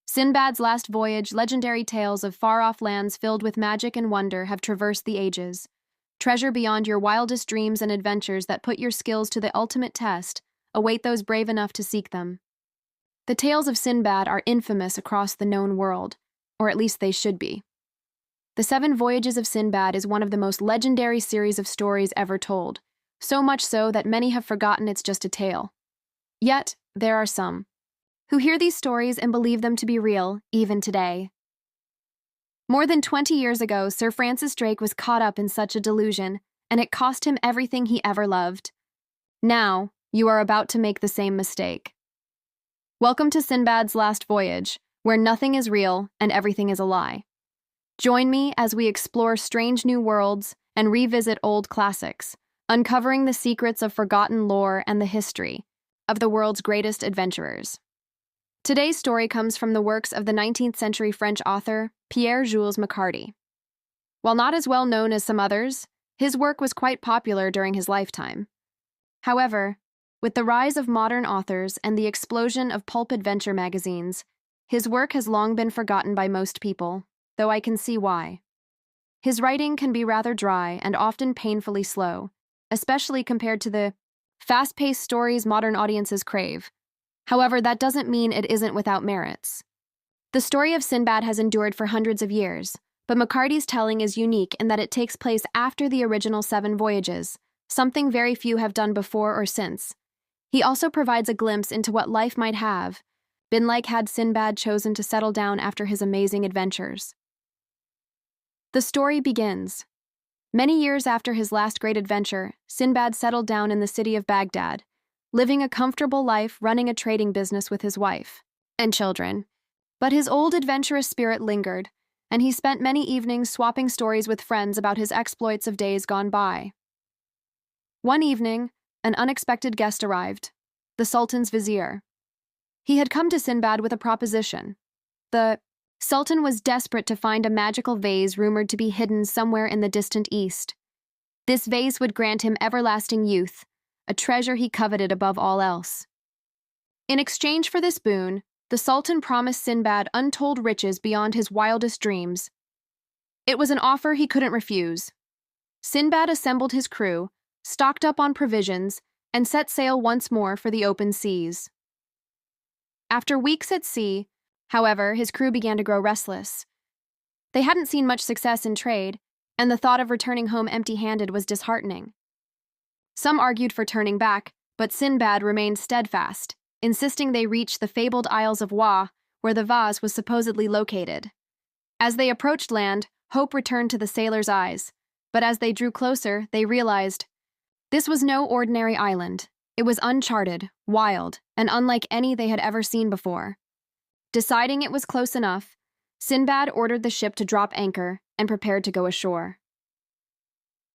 Sinbad's last voyage, legendary tales of far-off lands filled with magic and wonder have traversed the ages. Treasure beyond your wildest dreams and adventures that put your skills to the ultimate test await those brave enough to seek them. The tales of Sinbad are infamous across the known world, or at least they should be. The Seven Voyages of Sinbad is one of the most legendary series of stories ever told, so much so that many have forgotten it's just a tale. Yet, there are some who hear these stories and believe them to be real, even today. More than 20 years ago, Sir Francis Drake was caught up in such a delusion, and it cost him everything he ever loved. Now, you are about to make the same mistake. Welcome to Sinbad's Last Voyage, where nothing is real and everything is a lie. Join me as we explore strange new worlds and revisit old classics, uncovering the secrets of forgotten lore and the history of the world's greatest adventurers. Today's story comes from the works of the 19th century French author Pierre-Jules Macquarty. While not as well known as some others, his work was quite popular during his lifetime. However, with the rise of modern authors and the explosion of pulp adventure magazines, his work has long been forgotten by most people, though I can see why. His writing can be rather dry and often painfully slow, especially compared to the fast-paced stories modern audiences crave. However, that doesn't mean it isn't without merits. The story of Sinbad has endured for hundreds of years, but Macquarty's telling is unique in that it takes place after the original 7 voyages, something very few have done before or since. He also provides a glimpse into what life might have been like had Sinbad chosen to settle down after his amazing adventures. The story begins. Many years after his last great adventure, Sinbad settled down in the city of Baghdad, living a comfortable life running a trading business with his wife and children. But his old adventurous spirit lingered, and he spent many evenings swapping stories with friends about his exploits of days gone by. One evening, an unexpected guest arrived, the Sultan's vizier. He had come to Sinbad with a proposition. The Sultan was desperate to find a magical vase rumored to be hidden somewhere in the distant east. This vase would grant him everlasting youth, a treasure he coveted above all else. In exchange for this boon, the Sultan promised Sinbad untold riches beyond his wildest dreams. It was an offer he couldn't refuse. Sinbad assembled his crew, stocked up on provisions, and set sail once more for the open seas. After weeks at sea, however, his crew began to grow restless. They hadn't seen much success in trade, and the thought of returning home empty-handed was disheartening. Some argued for turning back, but Sinbad remained steadfast, insisting they reach the fabled Isles of Wa, where the vase was supposedly located. As they approached land, hope returned to the sailors' eyes, but as they drew closer, they realized this was no ordinary island. It was uncharted, wild, and unlike any they had ever seen before. Deciding it was close enough, Sinbad ordered the ship to drop anchor and prepared to go ashore.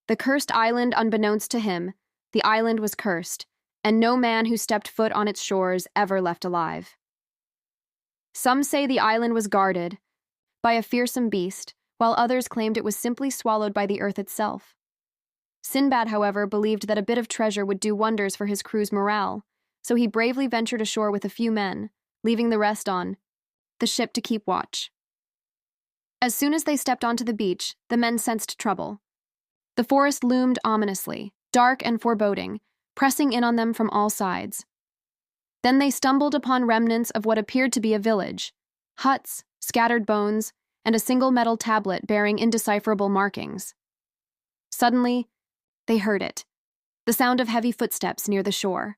The cursed island, unbeknownst to him, the island was cursed, and no man who stepped foot on its shores ever left alive. Some say the island was guarded by a fearsome beast, while others claimed it was simply swallowed by the earth itself. Sinbad, however, believed that a bit of treasure would do wonders for his crew's morale, so he bravely ventured ashore with a few men, leaving the rest on the ship to keep watch. As soon as they stepped onto the beach, the men sensed trouble. The forest loomed ominously, dark and foreboding, pressing in on them from all sides. Then they stumbled upon remnants of what appeared to be a village, huts, scattered bones, and a single metal tablet bearing indecipherable markings. Suddenly, they heard it, the sound of heavy footsteps near the shore.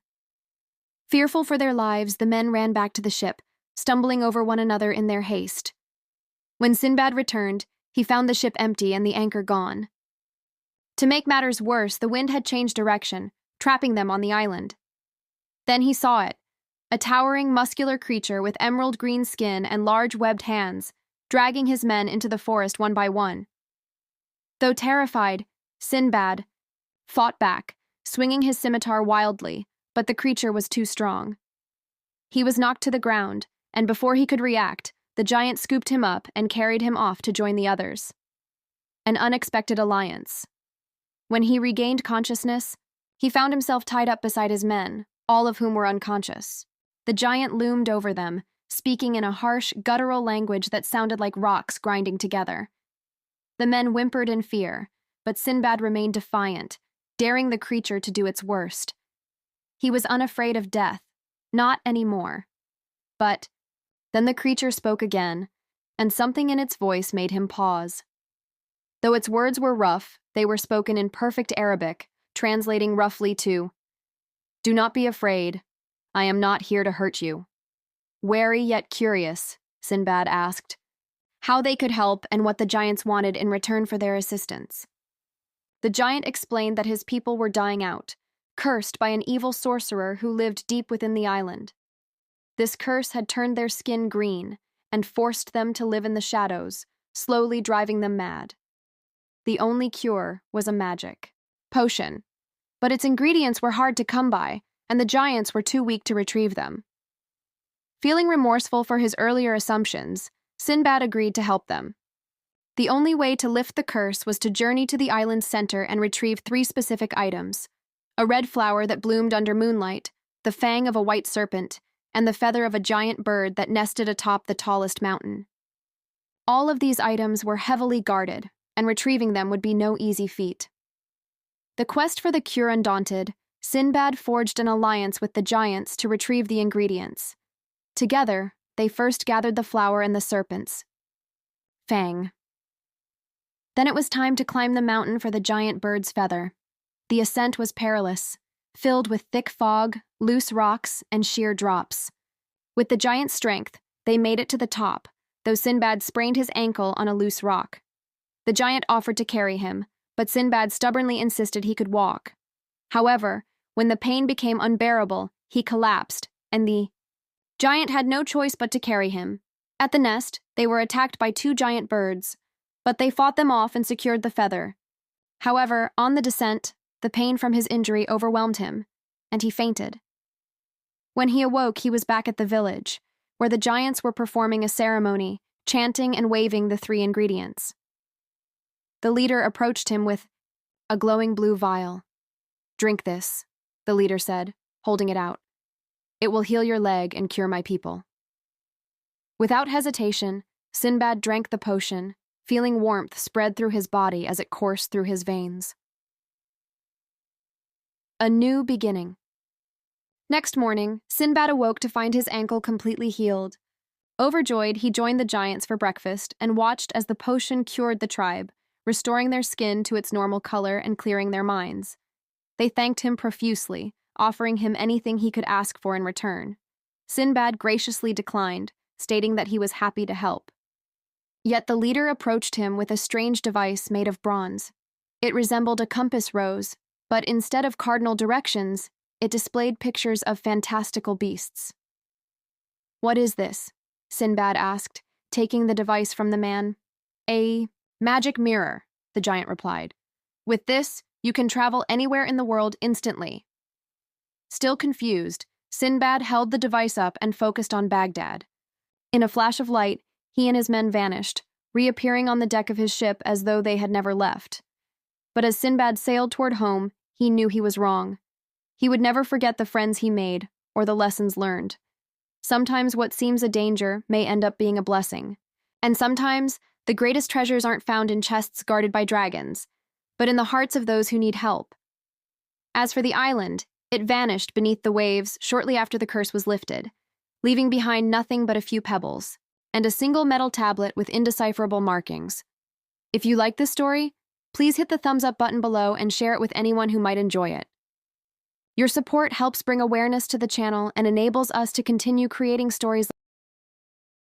Fearful for their lives, the men ran back to the ship, stumbling over one another in their haste. When Sinbad returned, he found the ship empty and the anchor gone. To make matters worse, the wind had changed direction, trapping them on the island. Then he saw it, a towering, muscular creature with emerald green skin and large webbed hands, dragging his men into the forest one by one. Though terrified, Sinbad fought back, swinging his scimitar wildly, but the creature was too strong. He was knocked to the ground, and before he could react, the giant scooped him up and carried him off to join the others. An unexpected alliance. When he regained consciousness, he found himself tied up beside his men, all of whom were unconscious. The giant loomed over them, speaking in a harsh, guttural language that sounded like rocks grinding together. The men whimpered in fear, but Sinbad remained defiant, daring the creature to do its worst. He was unafraid of death, not anymore. But then the creature spoke again, and something in its voice made him pause. Though its words were rough, they were spoken in perfect Arabic, translating roughly to, "Do not be afraid. I am not here to hurt you." Wary yet curious, Sinbad asked how they could help and what the giants wanted in return for their assistance. The giant explained that his people were dying out, cursed by an evil sorcerer who lived deep within the island. This curse had turned their skin green and forced them to live in the shadows, slowly driving them mad. The only cure was a magic potion, but its ingredients were hard to come by, and the giants were too weak to retrieve them. Feeling remorseful for his earlier assumptions, Sinbad agreed to help them. The only way to lift the curse was to journey to the island's center and retrieve 3 specific items: a red flower that bloomed under moonlight, the fang of a white serpent, and the feather of a giant bird that nested atop the tallest mountain. All of these items were heavily guarded, and retrieving them would be no easy feat. The quest for the cure undaunted, Sinbad forged an alliance with the giants to retrieve the ingredients. Together, they first gathered the flower and the serpent's fang. Then it was time to climb the mountain for the giant bird's feather. The ascent was perilous, filled with thick fog, loose rocks, and sheer drops. With the giant's strength, they made it to the top, though Sinbad sprained his ankle on a loose rock. The giant offered to carry him, but Sinbad stubbornly insisted he could walk. However, when the pain became unbearable, he collapsed, and the giant had no choice but to carry him. At the nest, they were attacked by 2 giant birds, but they fought them off and secured the feather. However, on the descent, the pain from his injury overwhelmed him, and he fainted. When he awoke, he was back at the village, where the giants were performing a ceremony, chanting and waving the 3 ingredients. The leader approached him with a glowing blue vial. "Drink this," the leader said, holding it out. "It will heal your leg and cure my people." Without hesitation, Sinbad drank the potion, feeling warmth spread through his body as it coursed through his veins. A new beginning. Next morning, Sinbad awoke to find his ankle completely healed. Overjoyed, he joined the giants for breakfast and watched as the potion cured the tribe, restoring their skin to its normal color and clearing their minds. They thanked him profusely, offering him anything he could ask for in return. Sinbad graciously declined, stating that he was happy to help. Yet the leader approached him with a strange device made of bronze. It resembled a compass rose, but instead of cardinal directions, it displayed pictures of fantastical beasts. "What is this?" Sinbad asked, taking the device from the man. "A magic mirror," the giant replied. "With this, you can travel anywhere in the world instantly." Still confused, Sinbad held the device up and focused on Baghdad. In a flash of light, he and his men vanished, reappearing on the deck of his ship as though they had never left. But as Sinbad sailed toward home, he knew he was wrong. He would never forget the friends he made or the lessons learned. Sometimes what seems a danger may end up being a blessing. And sometimes the greatest treasures aren't found in chests guarded by dragons, but in the hearts of those who need help. As for the island, it vanished beneath the waves shortly after the curse was lifted, leaving behind nothing but a few pebbles and a single metal tablet with indecipherable markings. If you like this story, please hit the thumbs up button below and share it with anyone who might enjoy it. Your support helps bring awareness to the channel and enables us to continue creating stories